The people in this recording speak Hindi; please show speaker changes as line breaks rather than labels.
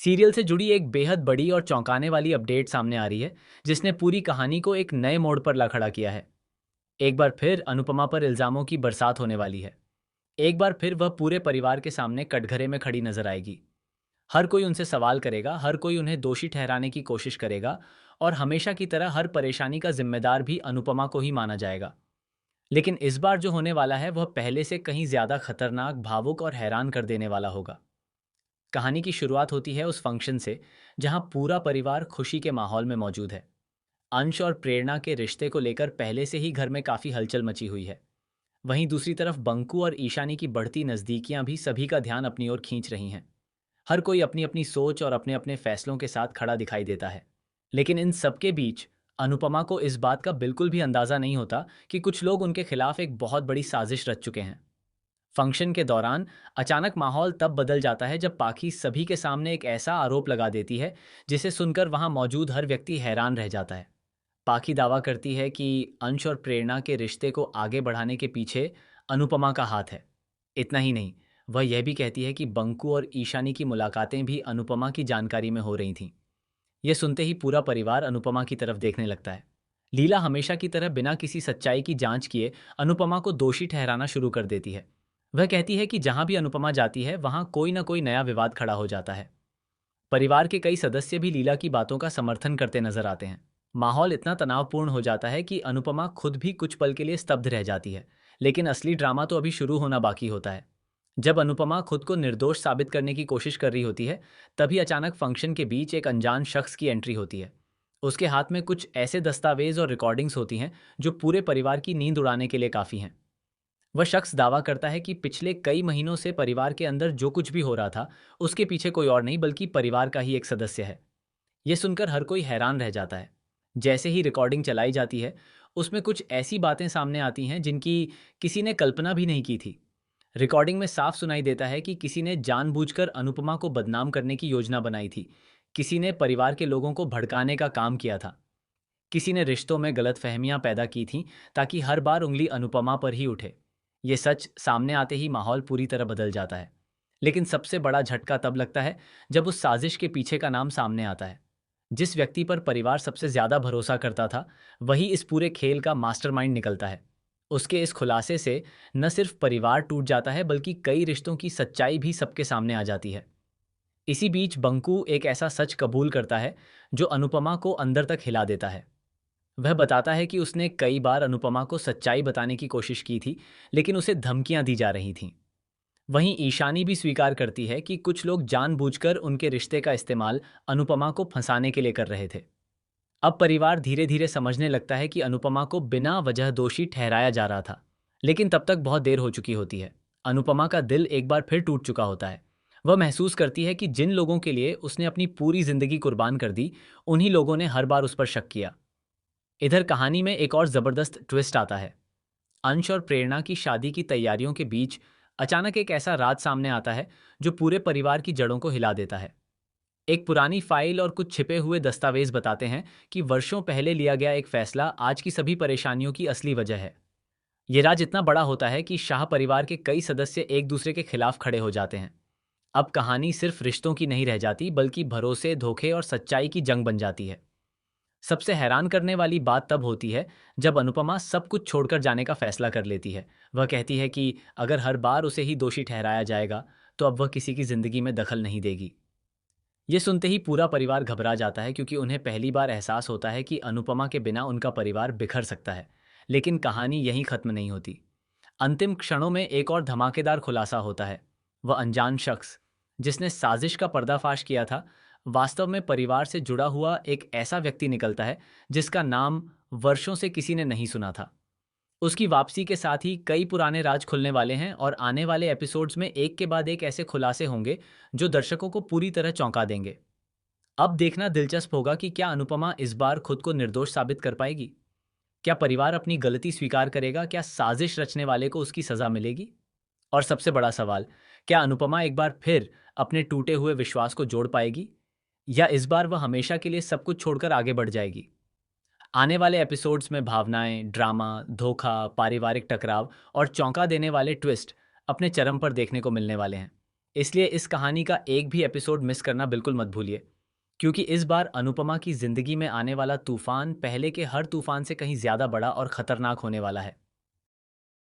सीरियल से जुड़ी एक बेहद बड़ी और चौंकाने वाली अपडेट सामने आ रही है, जिसने पूरी कहानी को एक नए मोड़ पर ला खड़ा किया है। एक बार फिर अनुपमा पर इल्जामों की बरसात होने वाली है। एक बार फिर वह पूरे परिवार के सामने कटघरे में खड़ी नजर आएगी। हर कोई उनसे सवाल करेगा, हर कोई उन्हें दोषी ठहराने की कोशिश करेगा, और हमेशा की तरह हर परेशानी का जिम्मेदार भी अनुपमा को ही माना जाएगा। लेकिन इस बार जो होने वाला है वह पहले से कहीं ज्यादा खतरनाक, भावुक और हैरान कर देने वाला होगा। कहानी की शुरुआत होती है उस फंक्शन से, जहां पूरा परिवार खुशी के माहौल में मौजूद है। अंश और प्रेरणा के रिश्ते को लेकर पहले से ही घर में काफी हलचल मची हुई है। वहीं दूसरी तरफ बंकू और ईशानी की बढ़ती नजदीकियां भी सभी का ध्यान अपनी ओर खींच रही हैं। हर कोई अपनी अपनी सोच और अपने अपने फैसलों के साथ खड़ा दिखाई देता है। लेकिन इन सबके बीच अनुपमा को इस बात का बिल्कुल भी अंदाजा नहीं होता कि कुछ लोग उनके खिलाफ एक बहुत बड़ी साजिश रच चुके हैं। फंक्शन के दौरान अचानक माहौल तब बदल जाता है जब पाखी सभी के सामने एक ऐसा आरोप लगा देती है जिसे सुनकर वहां मौजूद हर व्यक्ति हैरान रह जाता है। पाखी दावा करती है कि अंश और प्रेरणा के रिश्ते को आगे बढ़ाने के पीछे अनुपमा का हाथ है। इतना ही नहीं, वह यह भी कहती है कि बंकू और ईशानी की मुलाकातें भी अनुपमा की जानकारी में हो रही थीं। यह सुनते ही पूरा परिवार अनुपमा की तरफ देखने लगता है। लीला हमेशा की तरह बिना किसी सच्चाई की जांच किए अनुपमा को दोषी ठहराना शुरू कर देती है। वह कहती है कि जहां भी अनुपमा जाती है वहां कोई ना कोई नया विवाद खड़ा हो जाता है। परिवार के कई सदस्य भी लीला की बातों का समर्थन करते नजर आते हैं। माहौल इतना तनावपूर्ण हो जाता है कि अनुपमा खुद भी कुछ पल के लिए स्तब्ध रह जाती है। लेकिन असली ड्रामा तो अभी शुरू होना बाकी होता है। जब अनुपमा खुद को निर्दोष साबित करने की कोशिश कर रही होती है, तभी अचानक फंक्शन के बीच एक अनजान शख्स की एंट्री होती है। उसके हाथ में कुछ ऐसे दस्तावेज और रिकॉर्डिंग्स होती हैं जो पूरे परिवार की नींद उड़ाने के लिए काफ़ी हैं। वह शख्स दावा करता है कि पिछले कई महीनों से परिवार के अंदर जो कुछ भी हो रहा था, उसके पीछे कोई और नहीं बल्कि परिवार का ही एक सदस्य है। यह सुनकर हर कोई हैरान रह जाता है। जैसे ही रिकॉर्डिंग चलाई जाती है, उसमें कुछ ऐसी बातें सामने आती हैं जिनकी किसी ने कल्पना भी नहीं की थी। रिकॉर्डिंग में साफ सुनाई देता है कि किसी ने जानबूझकर अनुपमा को बदनाम करने की योजना बनाई थी। किसी ने परिवार के लोगों को भड़काने का काम किया था। किसी ने रिश्तों में गलतफहमियां पैदा की थीं ताकि हर बार उंगली अनुपमा पर ही उठे। ये सच सामने आते ही माहौल पूरी तरह बदल जाता है। लेकिन सबसे बड़ा झटका तब लगता है जब उस साजिश के पीछे का नाम सामने आता है। जिस व्यक्ति पर परिवार सबसे ज्यादा भरोसा करता था, वही इस पूरे खेल का मास्टरमाइंड निकलता है। उसके इस खुलासे से न सिर्फ परिवार टूट जाता है बल्कि कई रिश्तों की सच्चाई भी सबके सामने आ जाती है। इसी बीच बंकू एक ऐसा सच कबूल करता है जो अनुपमा को अंदर तक हिला देता है। वह बताता है कि उसने कई बार अनुपमा को सच्चाई बताने की कोशिश की थी, लेकिन उसे धमकियां दी जा रही थीं। वहीं ईशानी भी स्वीकार करती है कि कुछ लोग जानबूझकर उनके रिश्ते का इस्तेमाल अनुपमा को फंसाने के लिए कर रहे थे। अब परिवार धीरे धीरे समझने लगता है कि अनुपमा को बिना वजह दोषी ठहराया जा रहा था। लेकिन तब तक बहुत देर हो चुकी होती है। अनुपमा का दिल एक बार फिर टूट चुका होता है। वह महसूस करती है कि जिन लोगों के लिए उसने अपनी पूरी जिंदगी कुर्बान कर दी, उन्हीं लोगों ने हर बार उस पर शक किया। इधर कहानी में एक और जबरदस्त ट्विस्ट आता है। अंश और प्रेरणा की शादी की तैयारियों के बीच अचानक एक ऐसा राज सामने आता है जो पूरे परिवार की जड़ों को हिला देता है। एक पुरानी फाइल और कुछ छिपे हुए दस्तावेज बताते हैं कि वर्षों पहले लिया गया एक फैसला आज की सभी परेशानियों की असली वजह है। ये राज इतना बड़ा होता है कि शाह परिवार के कई सदस्य एक दूसरे के खिलाफ खड़े हो जाते हैं। अब कहानी सिर्फ रिश्तों की नहीं रह जाती बल्कि भरोसे, धोखे और सच्चाई की जंग बन जाती है। सबसे हैरान करने वाली बात तब होती है जब अनुपमा सब कुछ छोड़कर जाने का फैसला कर लेती है। वह कहती है कि अगर हर बार उसे ही दोषी ठहराया जाएगा, तो अब वह किसी की जिंदगी में दखल नहीं देगी। ये सुनते ही पूरा परिवार घबरा जाता है, क्योंकि उन्हें पहली बार एहसास होता है कि अनुपमा के बिना उनका परिवार बिखर सकता है। लेकिन कहानी यहीं खत्म नहीं होती। अंतिम क्षणों में एक और धमाकेदार खुलासा होता है। वह अनजान शख्स जिसने साजिश का पर्दाफाश किया था, वास्तव में परिवार से जुड़ा हुआ एक ऐसा व्यक्ति निकलता है जिसका नाम वर्षों से किसी ने नहीं सुना था। उसकी वापसी के साथ ही कई पुराने राज खुलने वाले हैं और आने वाले एपिसोड्स में एक के बाद एक ऐसे खुलासे होंगे जो दर्शकों को पूरी तरह चौंका देंगे। अब देखना दिलचस्प होगा कि क्या अनुपमा इस बार खुद को निर्दोष साबित कर पाएगी। क्या परिवार अपनी गलती स्वीकार करेगा? क्या साजिश रचने वाले को उसकी सजा मिलेगी? और सबसे बड़ा सवाल, क्या अनुपमा एक बार फिर अपने टूटे हुए विश्वास को जोड़ पाएगी, या इस बार वह हमेशा के लिए सब कुछ छोड़कर आगे बढ़ जाएगी? आने वाले एपिसोड्स में भावनाएं, ड्रामा, धोखा, पारिवारिक टकराव और चौंका देने वाले ट्विस्ट अपने चरम पर देखने को मिलने वाले हैं। इसलिए इस कहानी का एक भी एपिसोड मिस करना बिल्कुल मत भूलिए, क्योंकि इस बार अनुपमा की जिंदगी में आने वाला तूफान पहले के हर तूफान से कहीं ज्यादा बड़ा और खतरनाक होने वाला है।